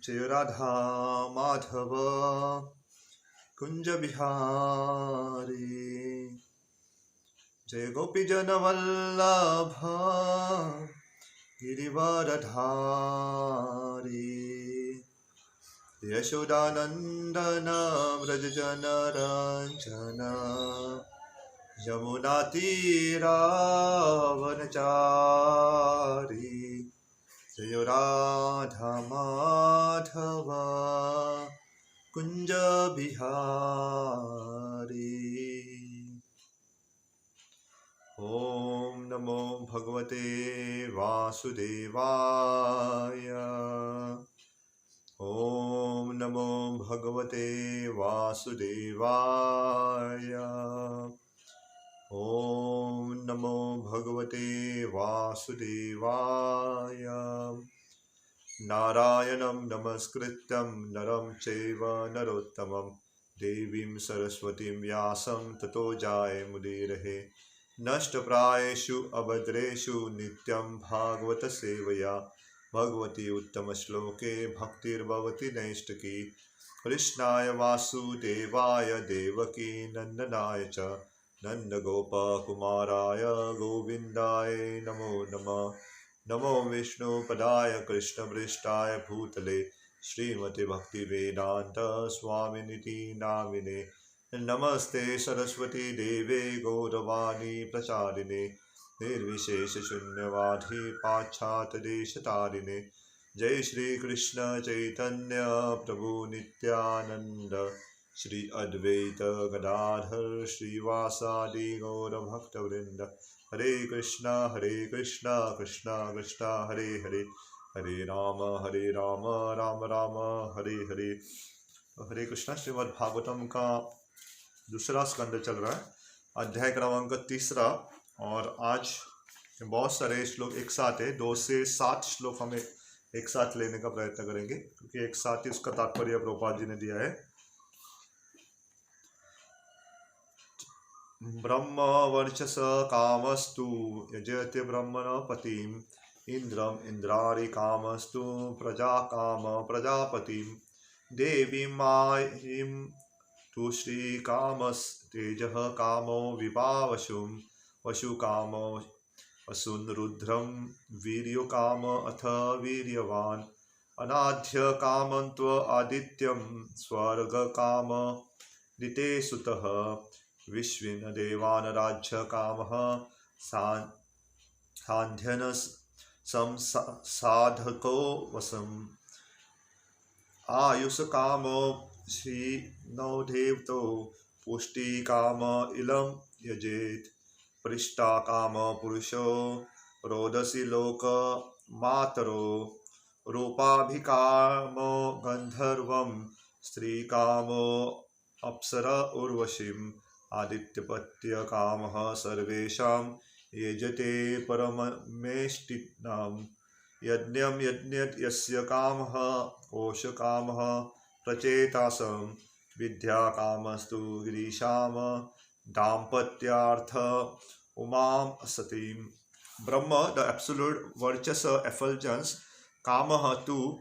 जय राधा माधव कुंज बिहारी। जय गोपी जन वल्लभ गिरिवरधारी। यशोदानंदन व्रज जन रंजन यमुना तीरावनचारी। जय राधा माधव कुंज बिहारी। ओम नमो भगवते वासुदेवाय। ओम नमो भगवते वासुदेवाय। ओम नमो भगवते वासुदेवाय। नारायणं नमस्कृत्यं नरं चैव नरोत्तमं देवीं सरस्वतीं व्यासं ततो जायेमुदीरये। नष्टप्रायेषु अभद्रेषु नित्यं भागवत सेवया भगवती उत्तमश्लोके भक्तिर्भवति नैष्टिकी। कृष्णाय वासुदेवाय देवकी नन्दनाय च नन्दगोपकुमाराय गोविन्दाय नमो नमः। नमो विष्णुपदाय कृष्णपृष्ठाय भूतले श्रीमते भक्तिवेदांत स्वामिनिति नामिने। नमस्ते सरस्वती देवे गौरवाणी प्रचारिणे निर्विशेष शून्यवादी पाश्चात्यदेशतारिणे। जय श्री कृष्ण चैतन्य प्रभु नित्यानंद श्री अद्वैत गदाधर श्रीवासादि गौरभक्तवृंद। हरे कृष्णा कृष्णा कृष्णा हरे हरे, हरे राम राम राम हरे हरे। हरे कृष्णा। श्रीमद् भागवतम का दूसरा स्कंद चल रहा है, अध्याय क्रमांक 3 और आज बहुत सारे श्लोक एक साथ है। 2 से 7 श्लोक हमें एक साथ लेने का प्रयत्न करेंगे क्योंकि एक साथ ही उसका तात्पर्य प्रभुपाद जी ने दिया है। ब्रह्म वर्चस कामस्तु यजते ब्रह्मण पतिम इंद्रम इंद्रारि कामस्तु प्रजा काम प्रजापतिम देवी मायिम तु श्री कामस तेजः कामो विभावशुम वशु कामो वसुन रुद्रम वीर्यो काम अथ वीर्यवान अनाध्य कामन्त्व आदित्यम स्वर्ग काम दिते सुतः विश्विन देवान राज्य कामः सांध्यन संसाधको वसम आयुष कामो श्री नौ देवतो पुष्टि काम इलम यजेत पृष्ठा काम पुरुषो रोदसी लोक मातरो रूपाभिकामो गंधर्वं स्त्री कामो अप्सर उर्वशीम आदित्यपत्य कामः सर्वेषां यजते परममेष्टिनाम् यज्ञं यज्ञत् यस्य कामः कोशकामः प्रचेतासं विद्या कामस्तु गिरीशाम दाम्पत्यार्थ उमां सतीं। Brahma, the absolute virtuous effulgence, Kamaha too,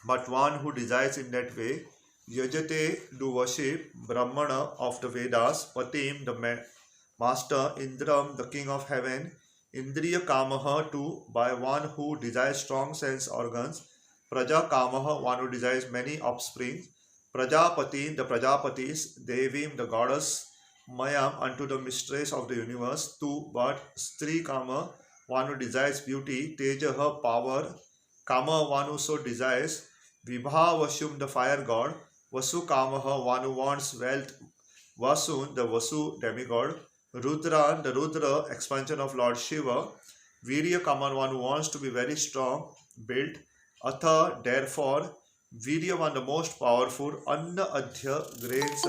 but one who desires in that way, Yajate do worship Brahmana of the Vedas, Patim the master, Indram the king of heaven, Indriya Kamaha too, by one who desires strong sense organs, Praja Kamaha, one who desires many offspring, Prajapati the Prajapatis, Devim the goddess, Mayam unto the mistress of the universe, too, but Stri Kama, one who desires beauty, Tejaha power, Kama, one who so desires, Vibhavashum the fire god, Vasu Kamaha, one who wants wealth, Vasun the Vasu demigod, Rudran the Rudra expansion of Lord Shiva, Virya Kaman, one who wants to be very strong, built, Atha therefore, Virya one the most powerful, Anna Adhya grains,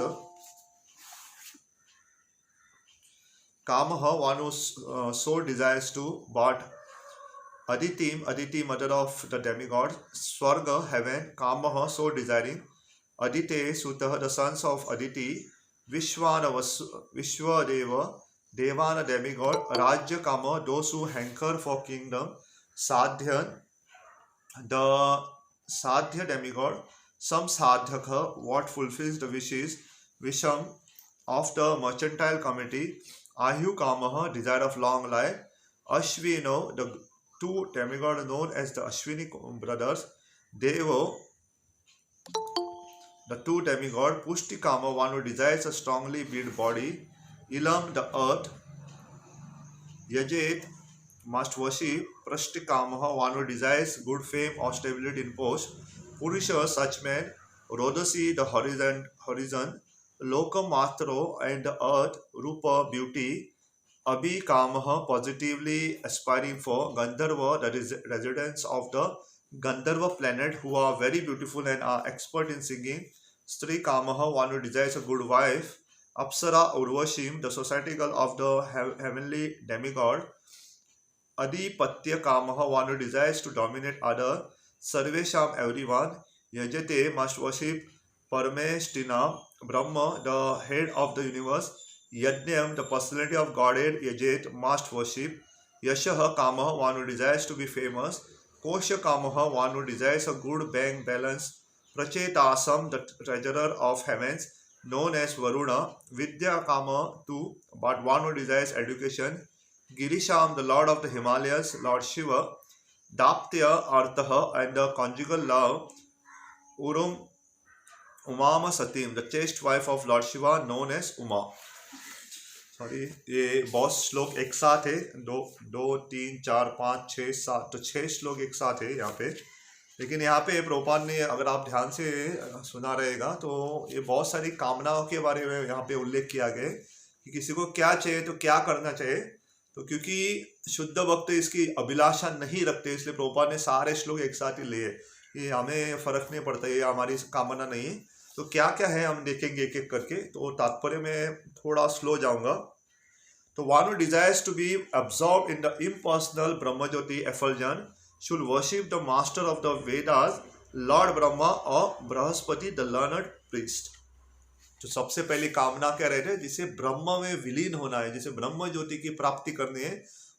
Kamaha, one who so desires to, but Aditi, mother of the demigod, Swarga, heaven, Kamaha, so desiring, Adite, Sutah, the sons of Aditi, Vishwana, Vishwadeva, Devana, demigod, Rajya Kama, those who hanker for kingdom, Sadhyan, the sadhya demigod, some sadhaka, what fulfills the wisham of the mercantile committee, Ahu Kamaha, desire of long life, Ashvino, the two demigods known as the Ashwini brothers, Devo, the two demigod, Pushti Kama, one who desires a strongly built body, Ilam, the earth, Yajet, must worship, Prashtikamaha, one who desires good fame or stability in post, Purusha, such men, Rodasi, the horizon, Lokamatro, and the earth, Rupa, beauty, Abhi Kamaha, positively aspiring for, Gandharva, that is residents of the Gandharva planet who are very beautiful and are expert in singing, Stri Kamaha, one who desires a good wife, Apsara Urvashim, the society girl of the heavenly demigod, Adipatya Kamaha, one who desires to dominate other, Sarvesham, everyone, Yajate, must worship Parameshtina, Brahma, the head of the universe, Yajnam, the personality of Godhead, Yajet, must worship, Yashaha Kamaha, one who desires to be famous, Kosha Kamaha, one who desires a good bank balance, Prachetasam, the treasurer of heavens, known as Varuna, Vidya Kama, too, but one who desires education, Girisham, the lord of the Himalayas, Lord Shiva, Daptya, Arthaha, and the conjugal love, Urum, Umama Satim, the chaste wife of Lord Shiva, known as Uma. Sorry, ये बहुत श्लोक एक साथ है, दो 3 4 5 6 7, तो 6 श्लोक एक साथ है यहाँ पे। लेकिन यहाँ पे प्रभुपाद ने, अगर आप ध्यान से सुना रहेगा तो ये बहुत सारी कामनाओं के बारे में यहाँ पे उल्लेख किया गया कि किसी को क्या चाहिए तो क्या करना चाहिए। तो क्योंकि शुद्ध भक्त इसकी अभिलाषा नहीं रखते, इसलिए प्रभुपाद ने सारे श्लोक एक साथ ही लिए। ये हमें फर्क नहीं पड़ता, ये हमारी कामना नहीं है। तो क्या क्या है हम देखेंगे एक एक करके, तो तात्पर्य में थोड़ा स्लो जाऊंगा। तो one who desires to be absorbed in the impersonal Brahmajyoti effulgence should worship the master of the Vedas, Lord Brahma or Brahaspati, the learned priest. तो सबसे पहली कामना क्या रहे थे, जिसे ब्रह्म में विलीन होना है, जिसे ब्रह्म ज्योति की प्राप्ति करनी है,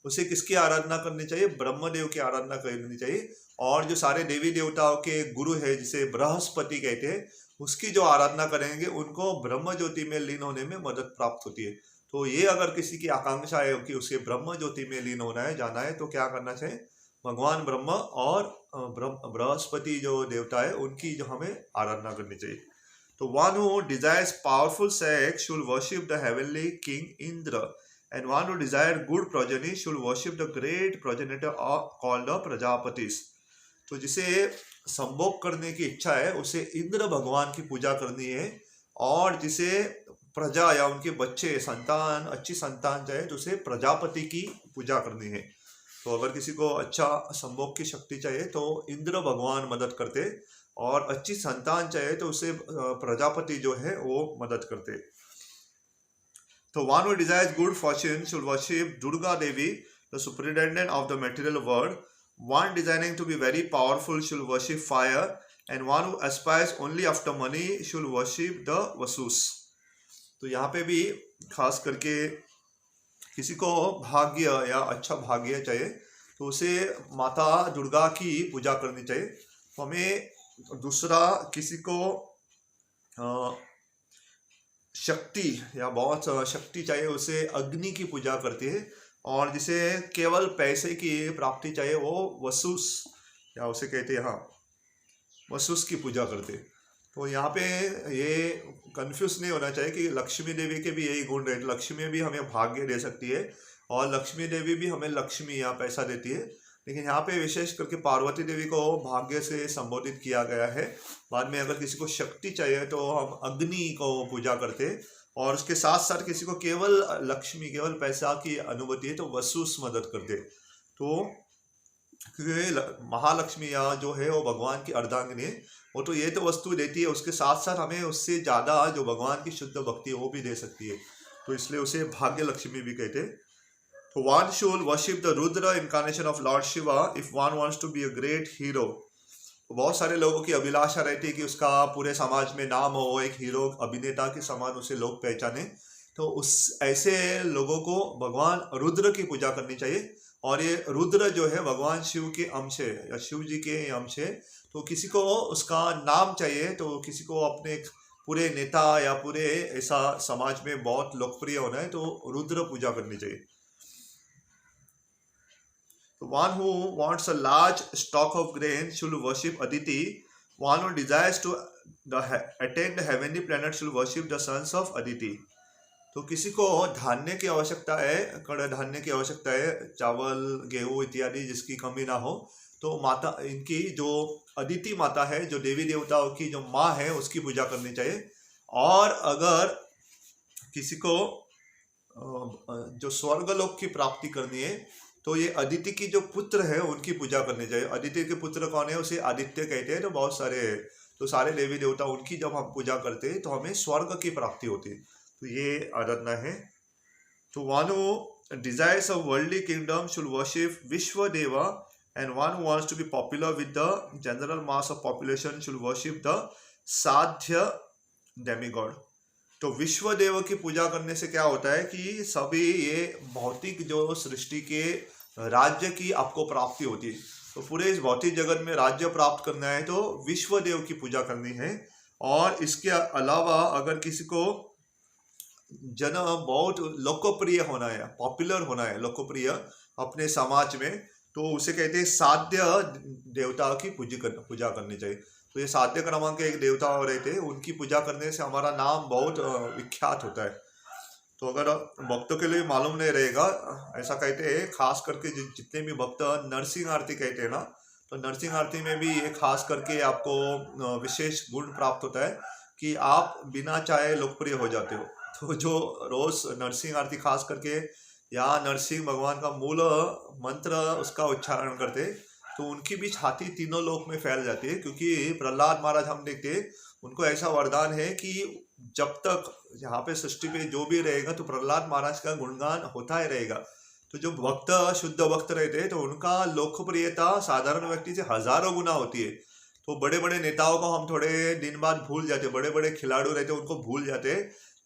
उसे किसकी आराधना करनी चाहिए? ब्रह्मदेव की आराधना करनी चाहिए। और जो सारे देवी देवताओं के गुरु है, जिसे बृहस्पति कहते हैं, उसकी जो आराधना करेंगे उनको ब्रह्म ज्योति में लीन होने में मदद प्राप्त होती है। तो ये अगर किसी की आकांक्षा है कि उसे ब्रह्म ज्योति में लीन होना है, जाना है, तो क्या करना चाहिए? भगवान ब्रह्म और बृहस्पति जो देवता है उनकी जो हमें आराधना करनी चाहिए। तो one who desires powerful sex should worship the heavenly king Indra, and one who desires good progeny should worship the great progenitor called the Prajapatis. तो जिसे संभोग करने की इच्छा है उसे इंद्र भगवान की पूजा करनी है, और जिसे प्रजा या उनके बच्चे संतान, अच्छी संतान चाहिए तो उसे प्रजापति की पूजा करनी है। तो अगर किसी को अच्छा संभोग की शक्ति चाहिए तो इंद्र भगवान मदद करते, और अच्छी संतान चाहिए तो उसे प्रजापति जो है वो मदद करते। तो one who desires good fortune should worship Durga Devi, the superintendent of the material world. One desiring to be very powerful should worship fire, and one who aspires only after money should worship the Vasus. तो यहाँ पे भी खास करके किसी को भाग्य या अच्छा भाग्य चाहिए तो उसे माता दुर्गा की पूजा करनी चाहिए। तो हमें दूसरा, किसी को शक्ति या बहुत शक्ति चाहिए उसे अग्नि की पूजा करती है, और जिसे केवल पैसे की प्राप्ति चाहिए वो वसुस या उसे कहते हैं, हाँ, वसुस की पूजा करते। तो यहाँ पे ये कंफ्यूज नहीं होना चाहिए कि लक्ष्मी देवी के भी यही गुण रहे। लक्ष्मी भी हमें भाग्य दे सकती है और लक्ष्मी देवी भी हमें लक्ष्मी या पैसा देती है, लेकिन यहाँ पे विशेष करके पार्वती देवी को भाग्य से संबोधित किया गया है। बाद में अगर किसी को शक्ति चाहिए तो हम अग्नि को पूजा करते, और उसके साथ साथ किसी को केवल लक्ष्मी, केवल पैसा की अनुभूति है तो वसुस मदद करते। तो महालक्ष्मी या जो है वो भगवान की अर्धांगिनी है, वो तो ये तो वस्तु देती है, उसके साथ साथ हमें उससे ज़्यादा जो भगवान की शुद्ध भक्ति है वो भी दे सकती है, तो इसलिए उसे भाग्य लक्ष्मी भी कहते हैं। तो one should worship the Rudra incarnation of Lord Shiva if one wants to be a great hero. तो बहुत सारे लोगों की अभिलाषा रहती है कि उसका पूरे समाज में नाम हो, एक हीरो अभिनेता के समान उसे लोग पहचाने। तो उस ऐसे लोगों को भगवान रुद्र की पूजा करनी चाहिए, और ये रुद्र जो है भगवान शिव के अंश है या शिव जी के अंश है। तो किसी को उसका नाम चाहिए, तो किसी को अपने पूरे नेता या पूरे ऐसा समाज में बहुत लोकप्रिय होना है तो रुद्र पूजा करनी चाहिए। One who wants a large stock of grain should worship Aditi. One who desires to attain the heavenly planet should worship the sons of Aditi. तो किसी को धान्य की आवश्यकता है, कड़ धान्य की आवश्यकता है, चावल गेहूं इत्यादि जिसकी कमी ना हो, तो माता इनकी जो अदिति माता है, जो देवी देवताओं की जो माँ है, उसकी पूजा करनी चाहिए। और अगर किसी को जो स्वर्गलोक की प्राप्ति करनी है तो ये अदिति की जो पुत्र है उनकी पूजा करनी चाहिए। अदिति के पुत्र कौन है, उसे आदित्य कहते हैं। तो बहुत सारे तो सारे देवी देवता उनकी जब हम पूजा करते हैं तो हमें स्वर्ग की प्राप्ति होती है। तो ये आराधना है। तो one who desires a worldly kingdom should worship Vishwa Deva, and one who wants to be popular with the general mass of population should worship the Sadhya demigod. तो विश्व देव की पूजा करने से क्या होता है कि सभी ये भौतिक जो सृष्टि के राज्य की आपको प्राप्ति होती है। तो पूरे इस भौतिक जगत में राज्य प्राप्त करना है तो विश्व देव की पूजा करनी है। और इसके अलावा अगर किसी को जन बहुत लोकप्रिय होना है, पॉपुलर होना है, लोकप्रिय अपने समाज में, तो उसे कहते हैं साध्य देवता की पूजा करनी चाहिए। तो ये साध्य क्रमांक एक देवता और रहते हैं, उनकी पूजा करने से हमारा नाम बहुत विख्यात होता है। तो अगर भक्तों के लिए मालूम नहीं रहेगा, ऐसा कहते हैं खास करके जितने भी भक्त नरसिंह आरती कहते हैं ना, तो नरसिंह आरती में भी ये खास करके आपको विशेष गुण प्राप्त होता है कि आप बिना चाहे लोकप्रिय हो जाते हो। तो जो रोज नरसिंह आरती खास करके या नरसिंह भगवान का मूल मंत्र उसका उच्चारण करते, तो उनकी भी छाती तीनों लोक में फैल जाती है। क्योंकि प्रहलाद महाराज हम देखते हैं, उनको ऐसा वरदान है कि जब तक यहाँ पे सृष्टि पे जो भी रहेगा तो प्रहलाद महाराज का गुणगान होता ही रहेगा। तो जो भक्त शुद्ध भक्त रहते हैं तो उनका लोकप्रियता साधारण व्यक्ति से हजारों गुना होती है। तो बड़े बड़े नेताओं को हम थोड़े दिन बाद भूल जाते, बड़े बड़े खिलाड़ू रहते उनको भूल जाते,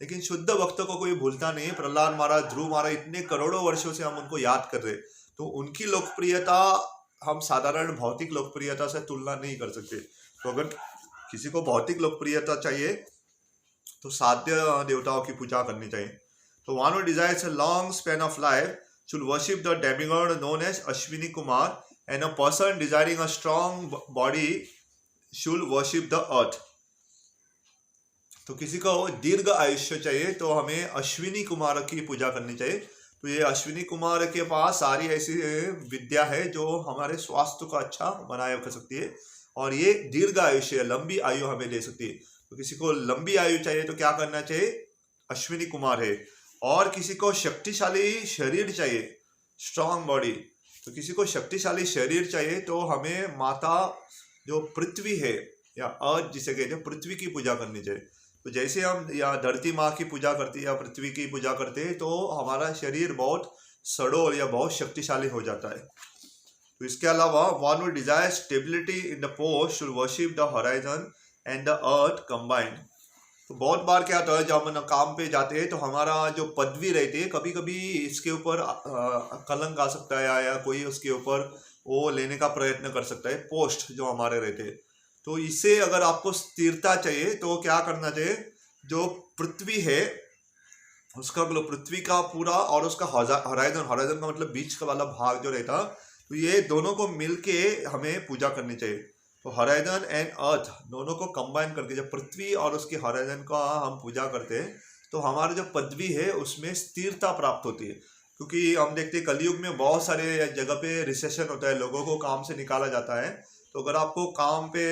लेकिन शुद्ध भक्तों को कोई भूलता नहीं। प्रहलाद महाराज, ध्रुव महाराज, इतने करोड़ों वर्षों से हम उनको याद कर रहे, तो उनकी लोकप्रियता हम साधारण भौतिक लोकप्रियता से तुलना नहीं कर सकते। तो अगर किसी को भौतिक लोकप्रियता चाहिए तो साध्य देवताओं की पूजा करनी चाहिए। तो one who desires a long span of life should worship the demigod known as Ashwini Kumar, and a person desiring a strong body should worship the earth. तो किसी को दीर्घ आयुष्य चाहिए तो हमें अश्विनी कुमार की पूजा करनी चाहिए। तो ये अश्विनी कुमार के पास सारी ऐसी विद्या है जो हमारे स्वास्थ्य को अच्छा बनाए रख सकती है, और ये दीर्घ आयुष्य, लंबी आयु हमें दे सकती है। तो किसी को लंबी आयु चाहिए तो क्या करना चाहिए, अश्विनी कुमार है। और किसी को शक्तिशाली शरीर चाहिए, स्ट्रांग बॉडी, तो किसी को शक्तिशाली शरीर चाहिए तो हमें माता जो पृथ्वी है या अर्थ जिसे कहते हैं, पृथ्वी की पूजा करनी चाहिए। तो जैसे हम या धरती माँ की पूजा करते हैं या पृथ्वी की पूजा करते हैं तो हमारा शरीर बहुत सड़ोल या बहुत शक्तिशाली हो जाता है। तो इसके अलावा one who desire stability in the post should worship the horizon and the earth combined. तो बहुत बार क्या होता है, जब हम काम पे जाते हैं तो हमारा जो पदवी रहती है, कभी कभी इसके ऊपर कलंक आ सकता है या कोई उसके ऊपर वो लेने का प्रयत्न कर सकता है, पोस्ट जो हमारे रहते हैं। तो इससे अगर आपको स्थिरता चाहिए तो क्या करना चाहिए, जो पृथ्वी है उसका पृथ्वी का पूरा और उसका हॉराइजन, हॉराइजन का मतलब बीच का वाला भाग जो रहता, तो ये दोनों को मिलके हमें पूजा करनी चाहिए। तो हॉराइजन एंड अर्थ दोनों को कंबाइन करके जब पृथ्वी और उसके हॉराइजन का हम पूजा करते हैं तो हमारा जो पदवी है उसमें स्थिरता प्राप्त होती है। क्योंकि हम देखते हैं कलयुग में बहुत सारे जगह पे रिसेशन होता है, लोगों को काम से निकाला जाता है। तो अगर आपको काम पे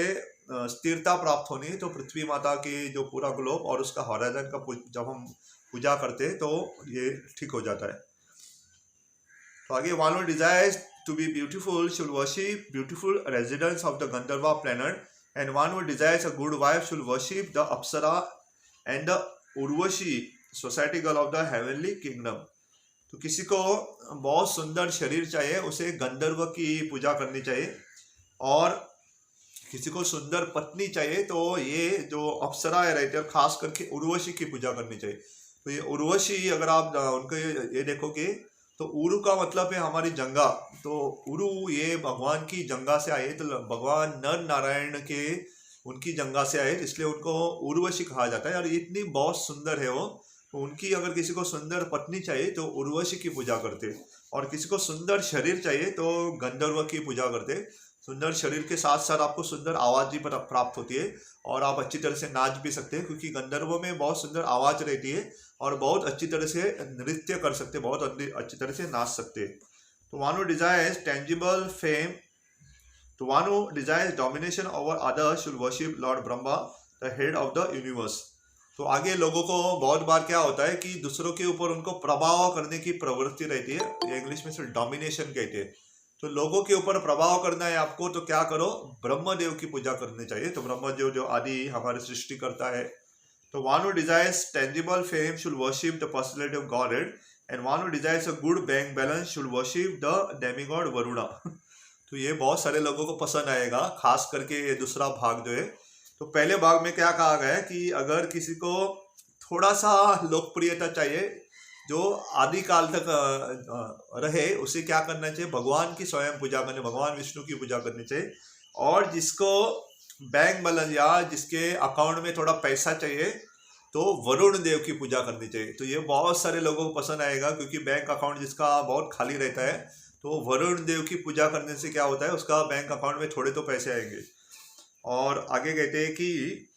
स्थिरता प्राप्त होनी है तो पृथ्वी माता की जो पूरा ग्लोब और उसका हॉराइजन का जब हम पूजा करते हैं तो ये ठीक हो जाता है। तो आगे one who desires to be beautiful should worship beautiful residents of the Gandharva planet, and one who desires a good wife should worship the Apsara and the Urvashi society girl of the heavenly kingdom. तो किसी को बहुत सुंदर शरीर चाहिए, उसे गंधर्व की पूजा करनी चाहिए। और किसी को सुंदर पत्नी चाहिए तो ये जो अप्सरा रहते हैं खास करके उर्वशी की पूजा करनी चाहिए। तो ये उर्वशी अगर आप उनके ये देखोगे तो उरु का मतलब है हमारी जंगा। तो उरु ये भगवान की जंगा से आए, तो भगवान नर नारायण के उनकी जंगा से आए, इसलिए उनको उर्वशी कहा जाता है। और इतनी बहुत सुंदर है वो, तो उनकी अगर किसी को सुंदर पत्नी चाहिए तो उर्वशी की पूजा करते, और किसी को सुंदर शरीर चाहिए तो गंधर्व की पूजा करते। सुंदर शरीर के साथ साथ आपको सुंदर आवाज भी प्राप्त होती है, और आप अच्छी तरह से नाच भी सकते हैं, क्योंकि गंधर्वों में बहुत सुंदर आवाज रहती है और बहुत अच्छी तरह से नृत्य कर सकते, बहुत अच्छी तरह से नाच सकते। तो one who desires tangible fame, तो one who desires domination over others should worship lord Brahma, the head of the universe. तो आगे लोगों को बहुत बार क्या होता है कि दूसरों के ऊपर उनको प्रभाव करने की प्रवृत्ति रहती है, ये इंग्लिश में सिर्फ डोमिनेशन कहते हैं। तो लोगों के ऊपर प्रभाव करना है आपको, तो क्या करो, ब्रह्मदेव की पूजा करनी चाहिए। तो ब्रह्मदेव जो आदि हमारे सृष्टि करता है। तो one who desires tangible fame should worship the personality of godhead, and one who desires a good bank balance should worship the demigod Varuna. तो ये बहुत सारे लोगों को पसंद आएगा, खास करके ये दूसरा भाग जो है। तो पहले भाग में क्या कहा गया है कि अगर किसी को थोड़ा सा लोकप्रियता चाहिए जो आदि काल तक रहे, उसे क्या करना चाहिए, भगवान की स्वयं पूजा करनी, भगवान विष्णु की पूजा करनी चाहिए। और जिसको बैंक बैलेंस या जिसके अकाउंट में थोड़ा पैसा चाहिए तो वरुण देव की पूजा करनी चाहिए। तो ये बहुत सारे लोगों को पसंद आएगा, क्योंकि बैंक अकाउंट जिसका बहुत खाली रहता है, तो वरुण देव की पूजा करने से क्या होता है, उसका बैंक अकाउंट में थोड़े तो पैसे आएंगे। और आगे कहते हैं कि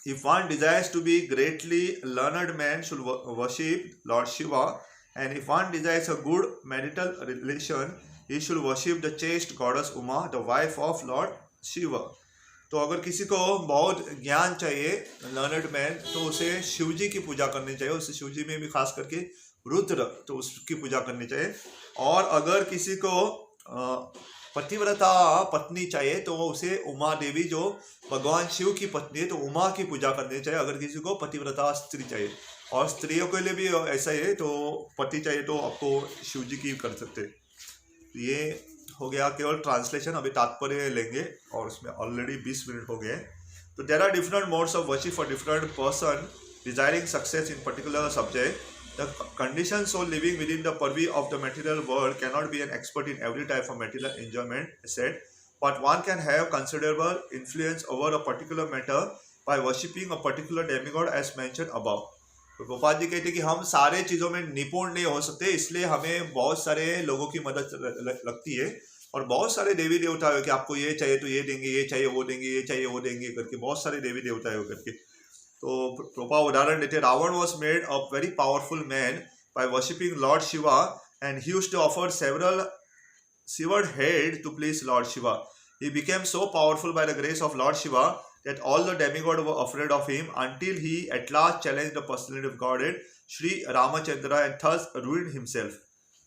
if one desires to be greatly learned man should worship Lord Shiva, and if one desires a good marital relation he should worship the chaste goddess Uma, the wife of Lord Shiva। तो अगर किसी को बहुत ज्ञान चाहिए learned man, तो उसे शिव जी की पूजा करनी चाहिए, उसे शिव जी में भी खास करके रुद्र, तो उसकी पूजा करनी चाहिए। और अगर किसी को पतिव्रता पत्नी चाहिए तो उसे उमा देवी, जो भगवान शिव की पत्नी है, तो उमा की पूजा करनी चाहिए। अगर किसी को पतिव्रता स्त्री चाहिए, और स्त्रियों के लिए भी ऐसा ही है, तो पति चाहिए तो आपको शिव जी की कर सकते। ये हो गया केवल ट्रांसलेशन, अभी तात्पर्य लेंगे, और उसमें ऑलरेडी 20 मिनट हो गए। तो there are different modes of worship for different person desiring success in particular subject. The conditioned soul living within the purview of the material world cannot be an expert in every type of material enjoyment, said, but one can have considerable influence over a particular matter by worshipping a particular demigod as mentioned above। तो गोपाल जी कहते हैं कि हम सारे चीज़ों में निपुण नहीं हो सकते, इसलिए हमें बहुत सारे लोगों की मदद लगती है, और बहुत सारे देवी देवता है कि आपको ये चाहिए तो ये देंगे, ये चाहिए वो देंगे, ये चाहिए वो देंगे करके बहुत सारे देवी देवता है करके। तो प्रोपा उदाहरण देते, Ravan was made a very powerful man by worshipping lord Shiva, and he used to offer several severed head to please Lord Shiva. He became so powerful by the grace of Lord Shiva that all the demigods were afraid of him, until he at last challenged the personality of Godhead, Shri Ramachandra, and thus ruined himself।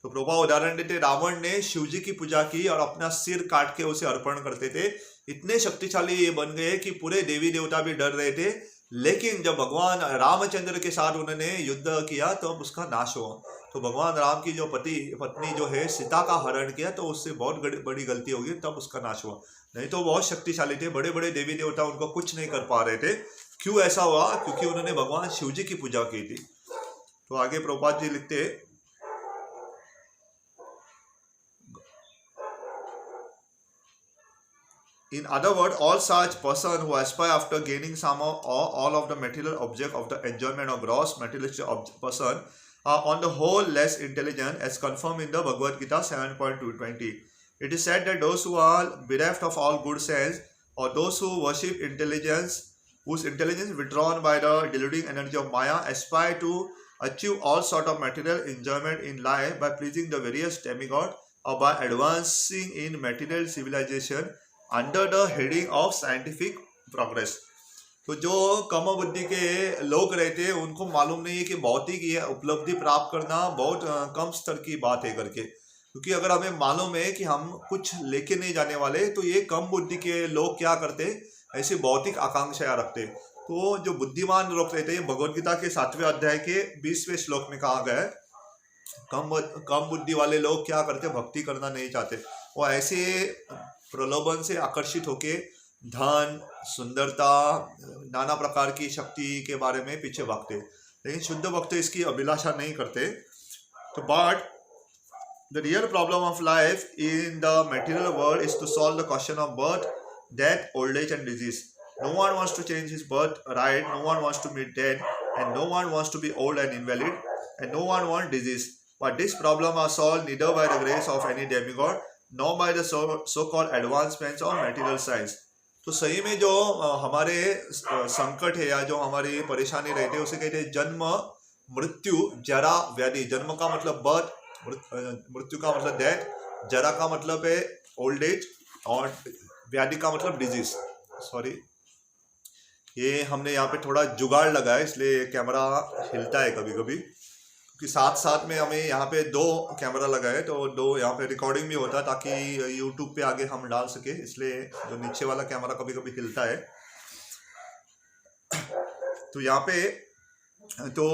तो प्रोपा उदाहरण देते, रावण ने शिव जी की पूजा की और अपना सिर काट के उसे अर्पण करते थे। इतने शक्तिशाली ये बन गए कि पूरे देवी देवता भी डर रहे थे, लेकिन जब भगवान रामचंद्र के साथ उन्होंने युद्ध किया तो अब उसका नाश हुआ। तो भगवान राम की जो पत्नी जो है सीता का हरण किया, तो उससे बहुत बड़ी गलती होगी, तब उसका नाश हुआ। नहीं तो बहुत शक्तिशाली थे, बड़े बड़े देवी देवता उनको कुछ नहीं कर पा रहे थे। क्यों ऐसा हुआ? क्योंकि उन्होंने भगवान शिव जी की पूजा की थी। तो आगे प्रभुपाद जी लिखते, in other words, all such person who aspire after gaining some or all of the material object of the enjoyment of gross materialistic person are on the whole less intelligent, as confirmed in the Bhagavad Gita 7.220. It is said that those who are bereft of all good sense, or those who worship intelligence, whose intelligence is withdrawn by the deluding energy of Maya, aspire to achieve all sort of material enjoyment in life by pleasing the various demigods, or by advancing in material civilization under the heading of scientific progress. तो जो कम बुद्धि के लोग रहते हैं उनको मालूम नहीं है कि भौतिक ये उपलब्धि प्राप्त करना बहुत कम स्तर की बात है करके, क्योंकि अगर हमें मालूम है कि हम कुछ लेके नहीं जाने वाले, तो ये कम बुद्धि के लोग क्या करते, ऐसी भौतिक आकांक्षाएं रखते। तो जो बुद्धिमान लोग रहते हैं, भगवद गीता के 7वें अध्याय के 20वें श्लोक में कहा गया है, कम बुद्धि वाले लोग क्या करते, भक्ति करना नहीं चाहते, वो ऐसे प्रलोभन से आकर्षित होके धन, सुंदरता, नाना प्रकार की शक्ति के बारे में पीछे भागते, लेकिन शुद्ध भक्त इसकी अभिलाषा नहीं करते। तो but The real problem of life in the material world is to solve the question of birth, death, old age, and disease. No one wants to change his birth right, no one wants to meet death, and no one wants to be old and invalid, and no one wants disease. But this problem are solved neither by the grace of any demigod, nor by the so-called advancements of material science. तो सही में जो हमारे संकट है या जो हमारी परेशानी रहती है उसे कहते हैं जन्म, मृत्यु, जरा, व्याधि। जन्म का मतलब बर्थ, मृत्यु का मतलब डेथ, जरा का मतलब है ओल्ड एज, और व्याधि का मतलब डिजीज। सॉरी, ये हमने यहाँ पे थोड़ा जुगाड़ लगा है इसलिए कैमरा हिलता है कभी कभी, क्योंकि साथ साथ में हमें यहाँ पे 2 कैमरा लगा है, तो 2 यहाँ पे रिकॉर्डिंग भी होता है ताकि यूट्यूब पे आगे हम डाल सके, इसलिए जो नीचे वाला कैमरा कभी कभी हिलता है। तो यहाँ पे तो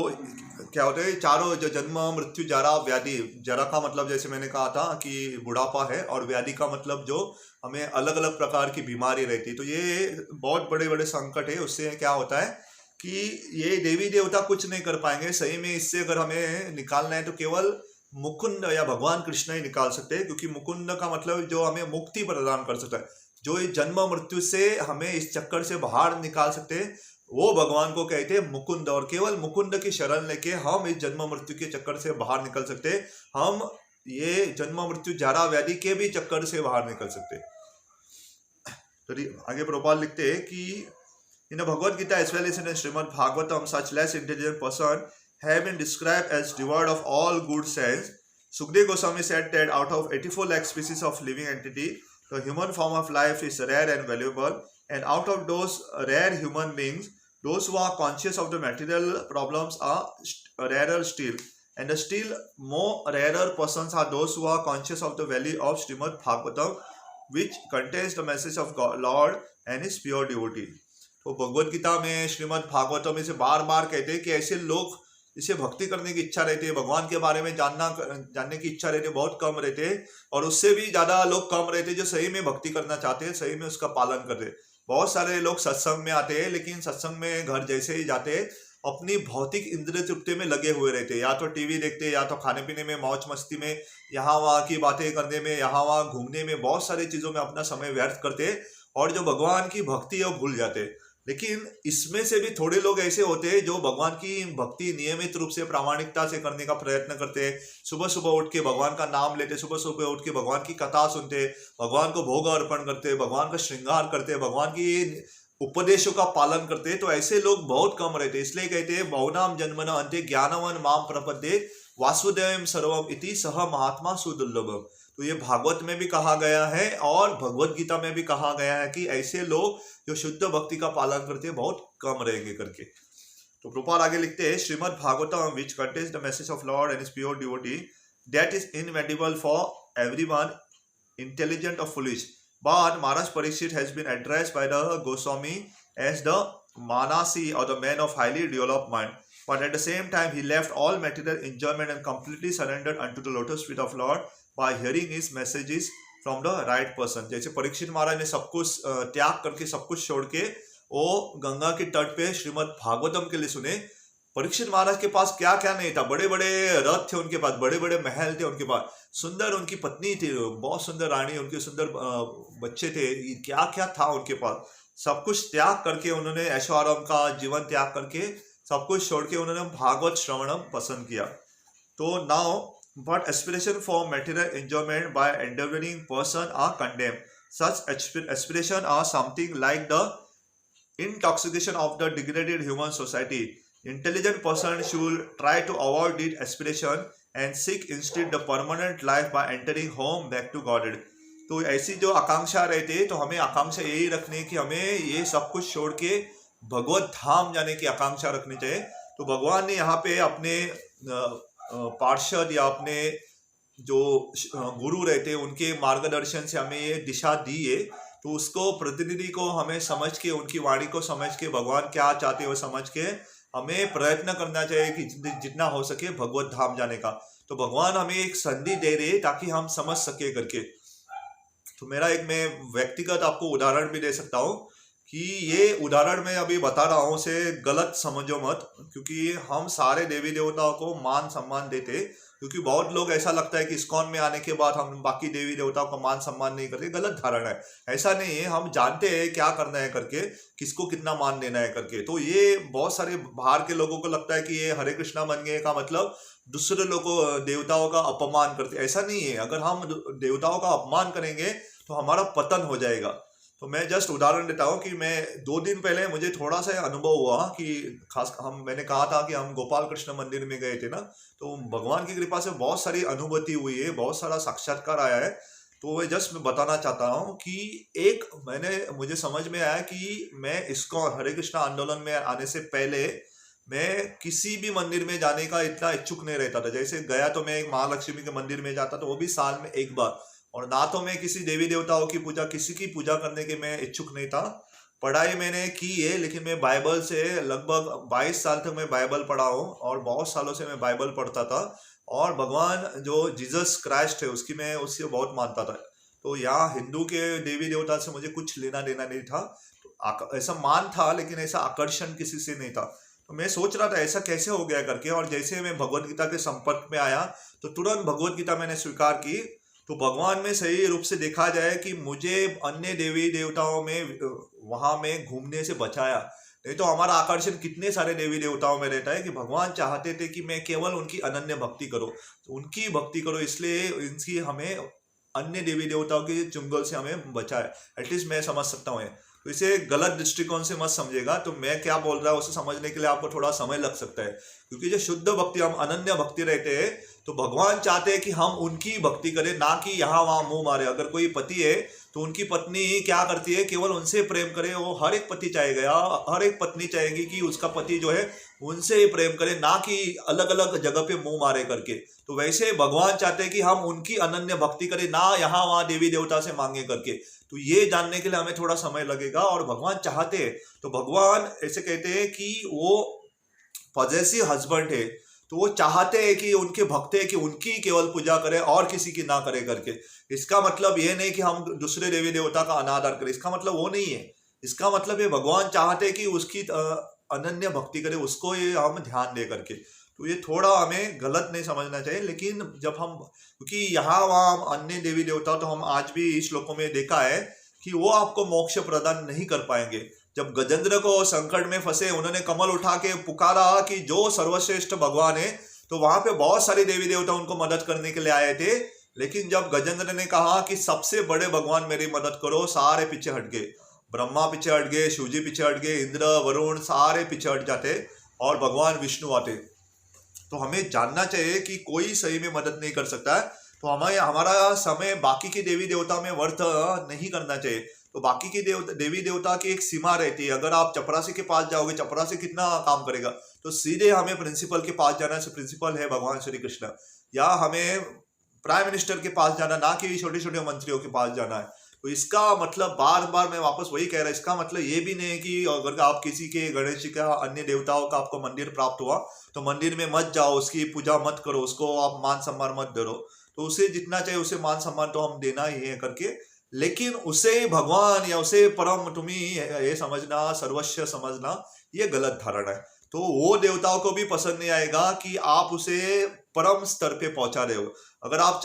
क्या होता है, चारों जो जन्म, मृत्यु, जरा, व्याधि। जरा का मतलब जैसे मैंने कहा था कि बुढ़ापा है, और व्याधि का मतलब जो हमें अलग अलग प्रकार की बीमारी रहती है। तो ये बहुत बड़े बड़े संकट है। उससे क्या होता है कि ये देवी देवता कुछ नहीं कर पाएंगे। सही में इससे अगर हमें निकालना है तो केवल मुकुंद या भगवान कृष्ण ही निकाल सकते हैं, क्योंकि मुकुंद का मतलब जो हमें मुक्ति प्रदान कर सकता है, जो इस जन्म मृत्यु से हमें इस चक्कर से बाहर निकाल सकते हैं, वो भगवान को कहते हैं मुकुंद। और केवल मुकुंद की शरण लेके हम इस जन्म मृत्यु के चक्कर से बाहर निकल सकते हैं। हम ये जन्म मृत्यु, जरा, व्याधि के भी चक्कर से बाहर निकल सकते हैं। तो आगे प्रभुपाद लिखते हैं कि in the Bhagavad Gita as well as in the Srimad Bhagavatam, such less intelligent person have been described as devoid of all good sense. Sukdev Goswami said that out of 84 lakh species of living entity, the human form of life is rare and valuable, and out of those rare human beings, those who are conscious of the material problems are rarer still, and the still more rarer persons are those who are conscious of the value of Srimad Bhagavatam, which contains the message of God, Lord and his pure devotee. तो भगवद गीता में, श्रीमद् भागवतम में से बार बार कहते हैं कि ऐसे लोग जिसे भक्ति करने की इच्छा रहती है, भगवान के बारे में जानने की इच्छा रहती है, बहुत कम रहते हैं, और उससे भी ज्यादा लोग कम रहते हैं जो सही में भक्ति करना चाहते हैं, सही में उसका पालन करते हैं। बहुत सारे लोग सत्संग में आते हैं, लेकिन सत्संग में घर जैसे ही जाते हैं अपनी भौतिक इंद्रिय तृप्ति में लगे हुए रहते हैं, या तो टीवी देखते हैं, या तो खाने पीने में, मौज मस्ती में, यहाँ वहाँ की बातें करने में, यहाँ वहाँ घूमने में, बहुत सारी चीजों में अपना समय व्यर्थ करते हैं, और जो भगवान की भक्ति है वो भूल जाते हैं। लेकिन इसमें से भी थोड़े लोग ऐसे होते हैं जो भगवान की भक्ति नियमित रूप से प्रामाणिकता से करने का प्रयत्न करते हैं। सुबह सुबह उठ के भगवान का नाम लेते, सुबह सुबह उठ के भगवान की कथा सुनते, भगवान को भोग अर्पण करते, भगवान का श्रृंगार करते, भगवान की उपदेशों का पालन करते। तो ऐसे लोग बहुत कम रहते, इसलिए कहते हैं बहुनाम जन्मना अंते ज्ञानवन माम प्रपद्ये वासुदेव सर्वम इति सह महात्मा सुदुर्लभम। तो ये भागवत में भी कहा गया है और भगवत गीता में भी कहा गया है कि ऐसे लोग जो शुद्ध भक्ति का पालन करते हैं बहुत कम रहेंगे करके। तो प्रभुपाद आगे लिखते हैं, Srimad Bhagavatam which contains the message of lord and his pure devotee that is invaluable for everyone intelligent और foolish, but Maharaj Parikshit has been addressed by the Goswami as the Manasi or the man of highly developed mind, but at the same time he left all material enjoyment and completely surrendered unto the lotus feet of Lord by hearing his messages from the right person। जैसे परीक्षित महाराज ने सब कुछ त्याग करके, सब कुछ छोड़ के वो गंगा के तट पे श्रीमद् भागवतम के लिए सुने। परीक्षित महाराज के पास क्या क्या नहीं था, बड़े बड़े रथ थे उनके पास, बड़े बड़े महल थे उनके पास, सुंदर उनकी पत्नी थी, बहुत सुंदर रानी, उनके सुंदर बच्चे थे, क्या क्या था उनके पास। सब कुछ त्याग करके उन्होंने ऐश्वर्य का जीवन त्याग करके सब कुछ छोड़ के उन्होंने भागवत श्रवणम पसंद किया। तो now but aspiration for material enjoyment by endeavoring person are condemned. Such aspiration are something like the intoxication of the degraded human society. Intelligent person should try to avoid this aspiration and seek instead the permanent life by entering home back to Godhead. तो ऐसी जो आकांक्षा रहती है, तो हमें आकांक्षा यही रखनी है कि हमें ये सब कुछ छोड़ के भगवत धाम जाने की आकांक्षा रखनी चाहिए। तो भगवान ने यहाँ पे अपने पार्षद या अपने जो गुरु रहते हैं उनके मार्गदर्शन से हमें ये दिशा दी है। तो उसको प्रतिनिधि को हमें समझ के, उनकी वाणी को समझ के, भगवान क्या चाहते हैं वो समझ के हमें प्रयत्न करना चाहिए कि जितना हो सके भगवत धाम जाने का। तो भगवान हमें एक संधि दे रहे ताकि हम समझ सके करके। तो मेरा एक, मैं व्यक्तिगत आपको उदाहरण भी दे सकता हूँ कि ये उदाहरण मैं अभी बता रहा हूँ, उसे गलत समझो मत, क्योंकि हम सारे देवी देवताओं को मान सम्मान देते, क्योंकि बहुत लोग ऐसा लगता है कि इस्कॉन में आने के बाद हम बाकी देवी देवताओं का मान सम्मान नहीं करते, गलत धारणा है। ऐसा नहीं है, हम जानते हैं क्या करना है करके, किसको कितना मान देना है करके। तो ये बहुत सारे बाहर के लोगों को लगता है कि ये हरे कृष्णा मन गए का मतलब दूसरे लोगों देवताओं का अपमान करते, ऐसा नहीं है। अगर हम देवताओं का अपमान करेंगे तो हमारा पतन हो जाएगा। तो मैं जस्ट उदाहरण देता हूँ कि मैं 2 दिन पहले मुझे थोड़ा सा अनुभव हुआ कि खास मैंने कहा था कि हम गोपाल कृष्ण मंदिर में गए थे ना, तो भगवान की कृपा से बहुत सारी अनुभूति हुई है, बहुत सारा साक्षात्कार आया है। तो मैं जस्ट बताना चाहता हूँ कि मुझे समझ में आया कि मैं इस्कॉन हरे कृष्णा आंदोलन में आने से पहले मैं किसी भी मंदिर में जाने का इतना इच्छुक नहीं रहता था। जैसे गया तो मैं एक महालक्ष्मी के मंदिर में जाता था, वो भी साल में एक बार, और ना तो मैं किसी देवी देवताओं की पूजा, किसी की पूजा करने के मैं इच्छुक नहीं था। पढ़ाई मैंने की है, लेकिन मैं बाइबल से लगभग 22 साल तक मैं बाइबल पढ़ा हूँ, और बहुत सालों से मैं बाइबल पढ़ता था, और भगवान जो जीसस क्राइस्ट है उसकी मैं उससे बहुत मानता था। तो यहाँ हिंदू के देवी देवता से मुझे कुछ लेना देना नहीं था। तो ऐसा मान था, लेकिन ऐसा आकर्षण किसी से नहीं था। तो मैं सोच रहा था ऐसा कैसे हो गया करके, और जैसे मैं भगवत गीता के संपर्क में आया तो तुरंत भगवत गीता मैंने स्वीकार की। तो भगवान में सही रूप से देखा जाए कि मुझे अन्य देवी देवताओं में वहां में घूमने से बचाया। नहीं तो हमारा आकर्षण कितने सारे देवी देवताओं में रहता है कि भगवान चाहते थे कि मैं केवल उनकी अनन्य भक्ति करो, तो उनकी भक्ति करो, इसलिए इनकी हमें अन्य देवी देवताओं के चुंगल से हमें बचाए। एटलीस्ट मैं समझ सकता हूँ। तो इसे गलत दृष्टिकोण से मत समझेगा। तो मैं क्या बोल रहा हूँ उसे समझने के लिए आपको थोड़ा समय लग सकता है, क्योंकि जो शुद्ध भक्ति, हम अनन्य भक्ति रहते हैं, तो भगवान चाहते हैं कि हम उनकी भक्ति करें, ना कि यहाँ वहां मुंह मारे। अगर कोई पति है तो उनकी पत्नी क्या करती है, केवल उनसे प्रेम करे। वो हर एक पति चाहेगा, हर एक पत्नी चाहेगी कि उसका पति जो है उनसे ही प्रेम करे, ना कि अलग अलग जगह पे मुंह मारे करके। तो वैसे भगवान चाहते हैं कि हम उनकी अनन्य भक्ति करें, ना यहाँ वहां देवी देवता से मांगे करके। तो ये जानने के लिए हमें थोड़ा समय लगेगा। और भगवान चाहते हैं, तो भगवान ऐसे कहते हैं कि वो पॉजेसिव हस्बैंड है, तो वो चाहते हैं कि उनके भक्त है कि उनकी केवल पूजा करें और किसी की ना करे करके। इसका मतलब ये नहीं कि हम दूसरे देवी देवता का अनादर करें, इसका मतलब वो नहीं है। इसका मतलब ये भगवान चाहते हैं कि उसकी अनन्य भक्ति करें, उसको ये हम ध्यान दे करके। तो ये थोड़ा हमें गलत नहीं समझना चाहिए। लेकिन जब हम, क्योंकि यहाँ वहाँ अन्य देवी देवता, तो हम आज भी श्लोकों में देखा है कि वो आपको मोक्ष प्रदान नहीं कर पाएंगे। जब गजेंद्र को संकट में फंसे, उन्होंने कमल उठा के पुकारा कि जो सर्वश्रेष्ठ भगवान है, तो वहां पे बहुत सारे देवी देवता उनको मदद करने के लिए आए थे। लेकिन जब गजेंद्र ने कहा कि सबसे बड़े भगवान मेरी मदद करो, सारे पीछे हट गए। ब्रह्मा पीछे हट गए, शिवजी पीछे हट गए, इंद्र वरुण सारे पीछे हट जाते, और भगवान विष्णु आते। तो हमें जानना चाहिए कि कोई सही में मदद नहीं कर सकता है। तो हमें हमारा समय बाकी के देवी देवता में व्यर्थ नहीं करना चाहिए। तो बाकी की देवी देवता की एक सीमा रहती है। अगर आप चपरासी के पास जाओगे, चपरासी कितना काम करेगा, तो सीधे हमें प्रिंसिपल के पास जाना है। प्रिंसिपल है भगवान श्री कृष्ण। या हमें प्राइम मिनिस्टर के पास जाना, ना कि छोटे छोटे मंत्रियों के पास जाना है। तो इसका मतलब बार बार मैं वापस वही कह रहा हूँ, इसका मतलब ये भी नहीं है कि अगर आप किसी के गणेश जी का, अन्य देवताओं का आपको मंदिर प्राप्त हुआ तो मंदिर में मत जाओ, उसकी पूजा मत करो, उसको आप मान सम्मान मत दो। तो उसे जितना चाहिए उसे मान सम्मान तो हम देना ही है करके। लेकिन उसे भगवान या उसे परम तुम्ही ये समझना, सर्वस्व समझना, ये गलत धारणा है। तो वो देवताओं को भी पसंद नहीं आएगा कि आप उसे परम स्तर पे पहुंचा रहे हो। अगर आप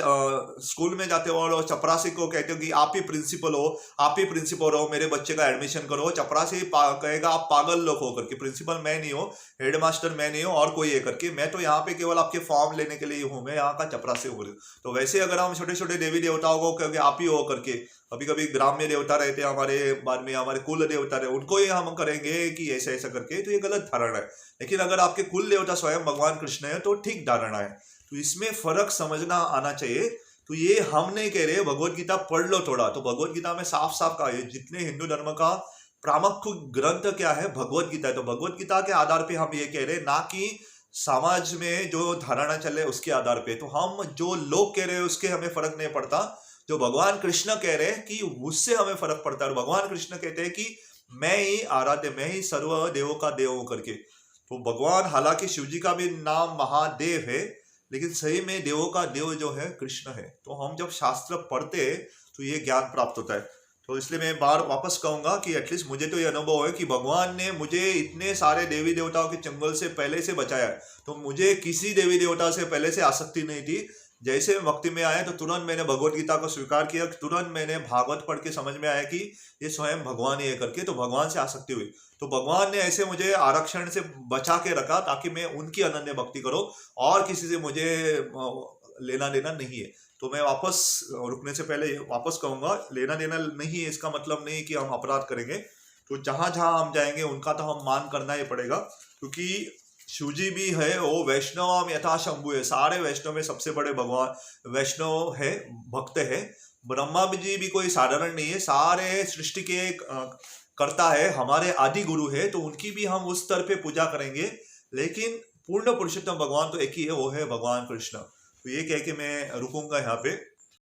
स्कूल में जाते हो और चपरासी को कहते हो कि आप ही प्रिंसिपल हो, आप ही प्रिंसिपल हो, मेरे बच्चे का एडमिशन करो, चपरासी कहेगा आप पागल लोग हो करके, प्रिंसिपल मैं नहीं हूँ, हेडमास्टर मैं नहीं हूँ, और कोई है करके, मैं तो यहाँ पे केवल आपके फॉर्म लेने के लिए हूँ, मैं यहाँ का चपरासी हो रही हूँ। तो वैसे अगर हम छोटे छोटे देवी देवताओं को कहेंगे आप ही हो करके, कभी कभी ग्राम्य देवता रहते हैं हमारे, बाद में हमारे कुल देवता रहे, उनको ही हम करेंगे कि ऐसा ऐसा करके, तो ये गलत धारणा है। लेकिन अगर आपके कुल देवता स्वयं भगवान कृष्ण है तो ठीक धारणा है। तो इसमें फर्क समझना आना चाहिए। तो ये हम नहीं कह रहे, भगवत गीता पढ़ लो थोड़ा, तो भगवत गीता में साफ साफ कहा है, जितने हिंदू धर्म का प्रामुख ग्रंथ क्या है, भगवत गीता है। तो भगवत गीता के आधार पे हम ये कह रहे हैं, ना कि समाज में जो धारणा चले उसके आधार पे। तो हम जो लोग कह रहे हैं उसके हमें फर्क नहीं पड़ता, जो भगवान कृष्ण कह रहे हैं कि उससे हमें फर्क पड़ता है। और भगवान कृष्ण कहते हैं कि मैं ही आराध्य, मैं ही सर्व देवों का देव हूं करके। तो भगवान, हालांकि शिव जी का भी नाम महादेव है, लेकिन सही में देवों का देव जो है कृष्ण है। तो हम जब शास्त्र पढ़ते हैं तो ये ज्ञान प्राप्त होता है। तो इसलिए मैं बार वापस कहूंगा कि एटलीस्ट मुझे तो ये अनुभव है कि भगवान ने मुझे इतने सारे देवी देवताओं के चंगुल से पहले से बचाया है। तो मुझे किसी देवी देवता से पहले से आसक्ति नहीं थी। जैसे भक्ति में आया तो तुरंत मैंने भगवत गीता को स्वीकार किया, तुरंत मैंने भागवत पढ़ के समझ में आया कि ये स्वयं भगवान ही है करके, तो भगवान से आसक्ति हुई। तो भगवान ने ऐसे मुझे आरक्षण से बचा के रखा ताकि मैं उनकी अनन्य भक्ति करूं, और किसी से मुझे लेना देना नहीं है। तो मैं वापस रुकने से पहले वापस कहूंगा, लेना देना नहीं है इसका मतलब नहीं कि हम अपराध करेंगे। तो जहां जहां हम जाएंगे उनका तो हम मान करना ही पड़ेगा, क्योंकि शिवजी भी है वो वैष्णव यथा शंभु है। सारे वैष्णव में सबसे बड़े भगवान वैष्णव है, भक्त है। ब्रह्मा जी भी कोई साधारण नहीं है, सारे सृष्टि के करता है, हमारे आदि गुरु है। तो उनकी भी हम उस स्तर पे पूजा करेंगे, लेकिन पूर्ण पुरुषोत्तम भगवान तो एक ही है, वो है भगवान कृष्ण। तो ये कह के मैं रुकूंगा यहाँ पे।